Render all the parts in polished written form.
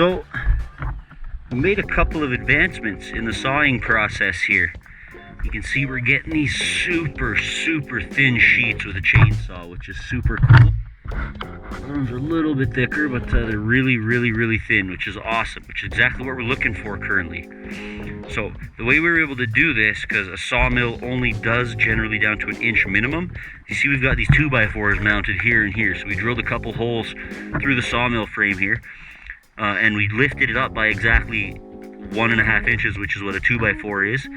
So we made a couple of advancements in the sawing process here. You can see we're getting these super thin sheets with a chainsaw, which is super cool. The ones are a little bit thicker, but they're really thin, which is awesome, which is exactly what we're looking for currently. So the way we were able to do this, because a sawmill only does generally down to 1 inch minimum, you see we've got these 2x4s mounted here and here. So we drilled a couple holes through the sawmill frame here, and we lifted it up by exactly 1.5 inches, which is what a 2x4 is,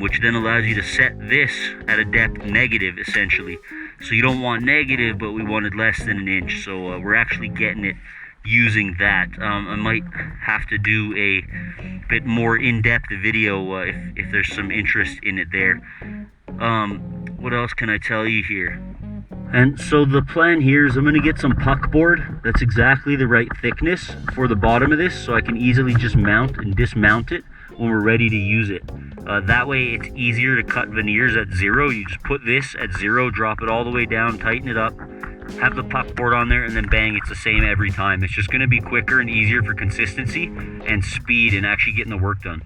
which then allows you to set this at a depth negative, essentially. So you don't want negative, but we wanted less than 1 inch, so we're actually getting it using that. I might have to do a bit more in-depth video if there's some interest in it there. What else can I tell you here? And so the plan here is I'm going to get some puck board that's exactly the right thickness for the bottom of this, so I can easily just mount and dismount it when we're ready to use it. That way it's easier to cut veneers at 0. You just put this at 0, drop it all the way down, tighten it up, have the puck board on there, and then bang, it's the same every time. It's just going to be quicker and easier for consistency and speed and actually getting the work done.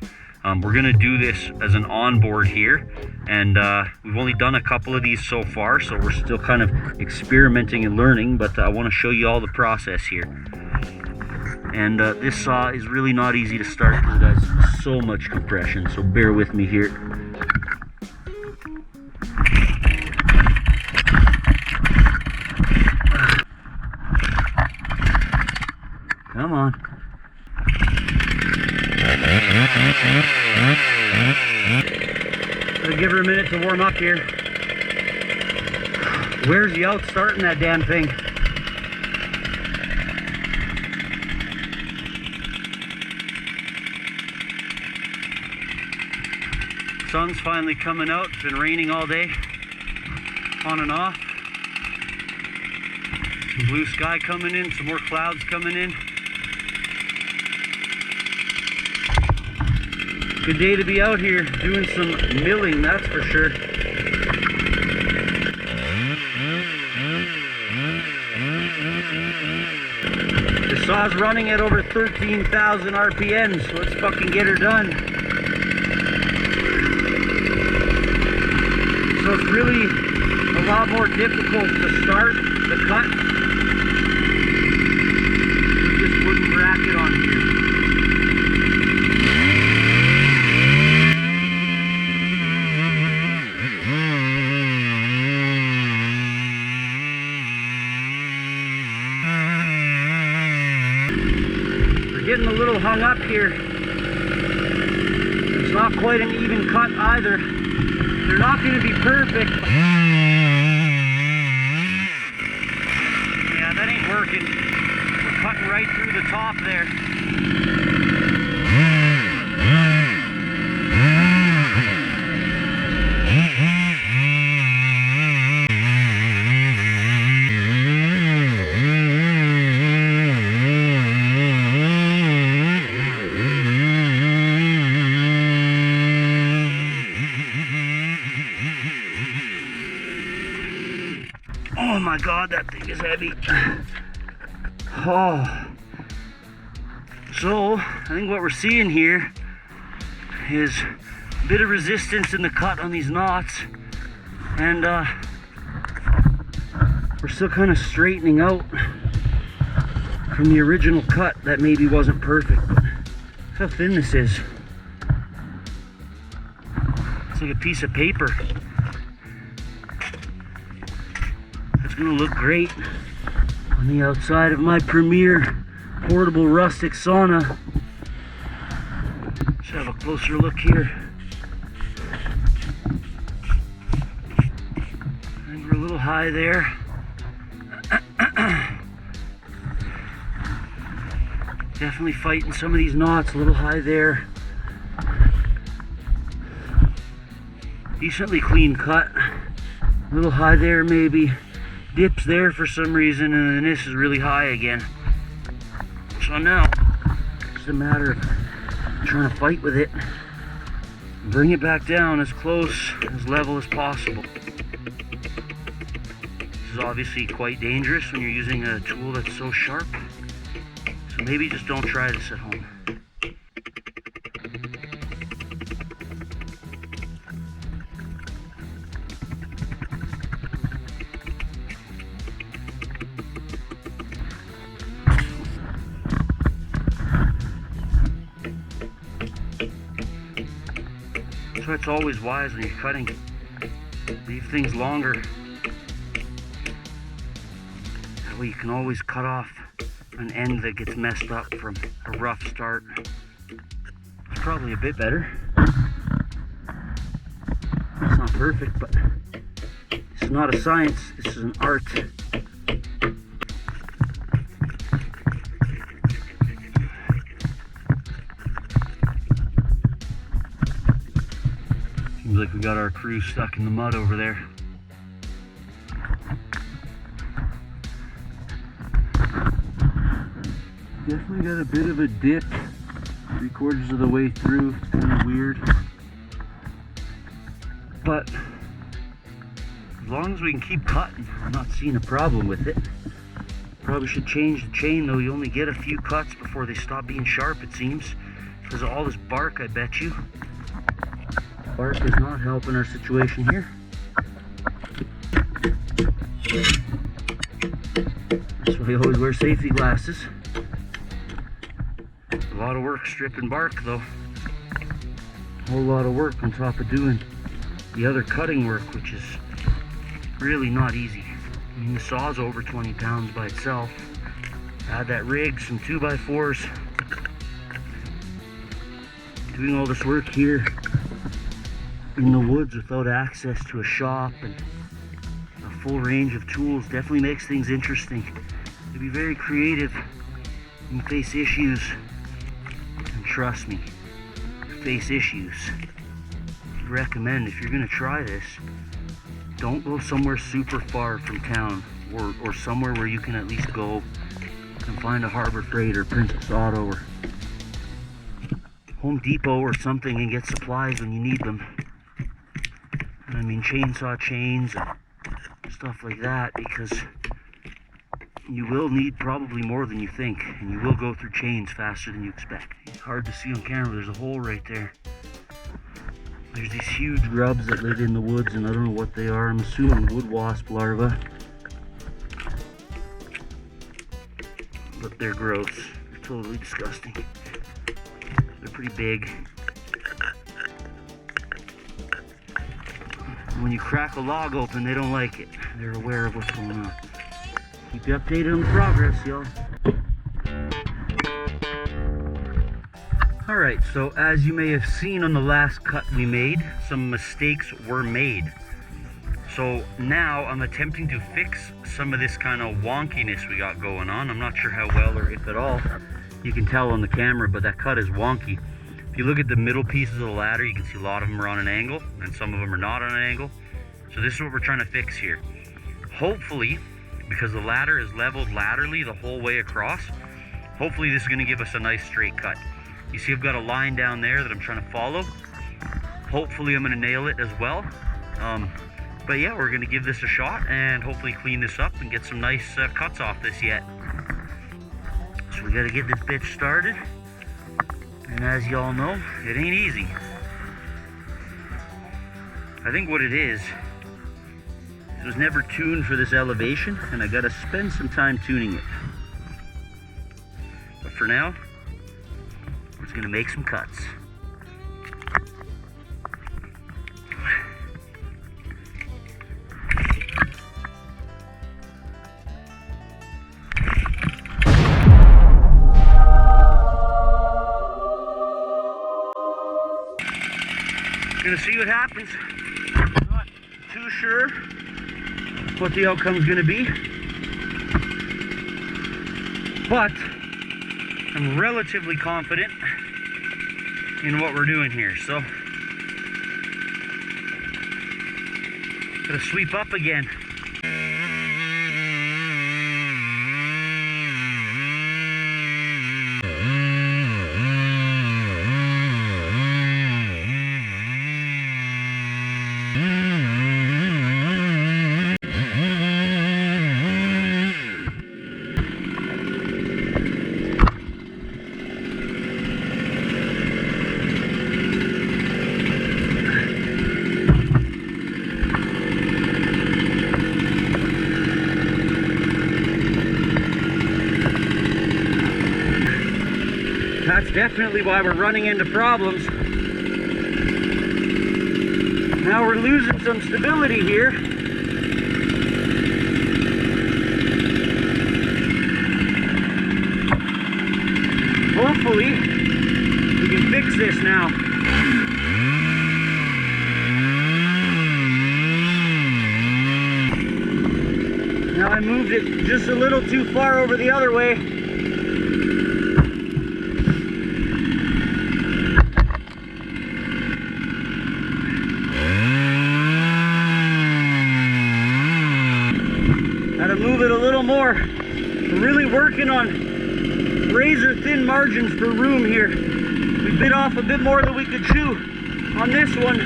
We're going to do this as an onboard here, and we've only done a couple of these so far, so we're still kind of experimenting and learning, but I want to show you all the process here. And this saw is really not easy to start because it has so much compression, so bear with me here. Come on. Gotta give her a minute to warm up here. Where's you out starting that damn thing? Sun's finally coming out. It's been raining all day, on and off. Some blue sky coming in, some more clouds coming in. Good day to be out here doing some milling, that's for sure. The saw's running at over 13,000 RPMs, so let's fucking get her done. So it's really a lot more difficult to start the cut with this wooden bracket on here. Getting a little hung up here. It's not quite an even cut either. They're not going to be perfect. Yeah, that ain't working. We're cutting right through the top there. Oh my God, that thing is heavy. Oh. So, I think what we're seeing here is a bit of resistance in the cut on these knots. And we're still kind of straightening out from the original cut that maybe wasn't perfect. But look how thin this is. It's like a piece of paper. It's gonna look great on the outside of my premier portable rustic sauna. Let's have a closer look here. I think we're a little high there. Definitely fighting some of these knots, a little high there. Decently clean cut. A little high there maybe. Dips there for some reason, and then this is really high again. So now it's just a matter of trying to fight with it, bring it back down as close, as level as possible. This is obviously quite dangerous when you're using a tool that's so sharp. So maybe just don't try this at home. That's why it's always wise when you're cutting. Leave things longer. That way you can always cut off an end that gets messed up from a rough start. It's probably a bit better. It's not perfect, but it's not a science, this is an art. Seems like we got our crew stuck in the mud over there. Definitely got a bit of a dip 3/4 of the way through. It's kind of weird. But as long as we can keep cutting, I'm not seeing a problem with it. Probably should change the chain though. You only get a few cuts before they stop being sharp, it seems. Because of all this bark, I bet you. Bark is not helping our situation here. That's why you always wear safety glasses. A lot of work stripping bark though. A whole lot of work on top of doing the other cutting work, which is really not easy. I mean, the saw's over 20 pounds by itself. Add that rig, some 2x4s. Doing all this work here in the woods without access to a shop and a full range of tools definitely makes things interesting. To be very creative and face issues. And trust me, face issues. I recommend if you're gonna try this, don't go somewhere super far from town or somewhere where you can at least go and find a Harbor Freight or Princess Auto or Home Depot or something and get supplies when you need them. I mean chainsaw chains and stuff like that, because you will need probably more than you think, and you will go through chains faster than you expect. It's hard to see on camera, there's a hole right there. There's these huge grubs that live in the woods, and I don't know what they are. I'm assuming wood wasp larvae. But they're gross. They're totally disgusting. They're pretty big. When you crack a log open, they don't like it. They're aware of what's going on. Keep you updated on the progress, y'all. Alright, so as you may have seen on the last cut we made, some mistakes were made. So now I'm attempting to fix some of this kind of wonkiness we got going on. I'm not sure how well or if at all you can tell on the camera, but that cut is wonky. If you look at the middle pieces of the ladder, you can see a lot of them are on an angle and some of them are not on an angle. So this is what we're trying to fix here. Hopefully, because the ladder is leveled laterally the whole way across, hopefully this is going to give us a nice straight cut. You see I've got a line down there that I'm trying to follow. Hopefully I'm going to nail it as well. But yeah, we're going to give this a shot and hopefully clean this up and get some nice cuts off this yet. So we got to get this bitch started. And as y'all know, it ain't easy. I think what it is, it was never tuned for this elevation, and I got to spend some time tuning it. But for now, we're just going to make some cuts. Gonna see what happens. Not too sure what the outcome's gonna be, but I'm relatively confident in what we're doing here. So, gotta sweep up again. That's definitely why we're running into problems. Now we're losing some stability here. Hopefully, we can fix this now. Now I moved it just a little too far over the other way. Gotta move it a little more. We're really working on razor thin margins for room here. We bit off a bit more than we could chew on this one.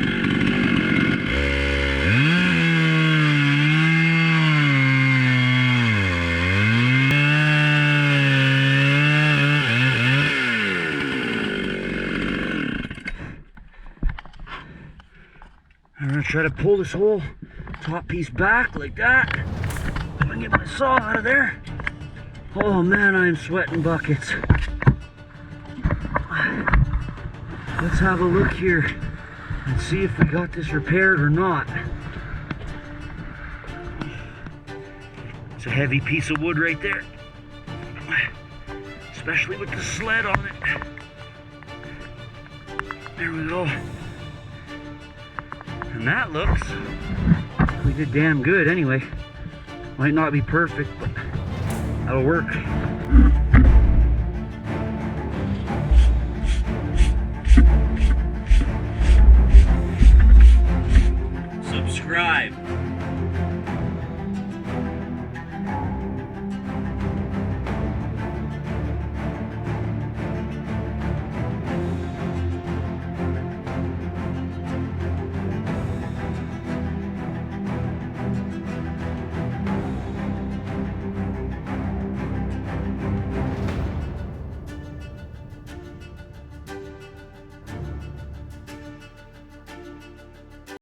I'm gonna try to pull this whole top piece back like that. I'm gonna get my saw out of there. Oh man, I am sweating buckets. Let's have a look here and see if we got this repaired or not. It's a heavy piece of wood right there, especially with the sled on it. There we go. And that looks, we did damn good anyway. Might not be perfect, but that'll work.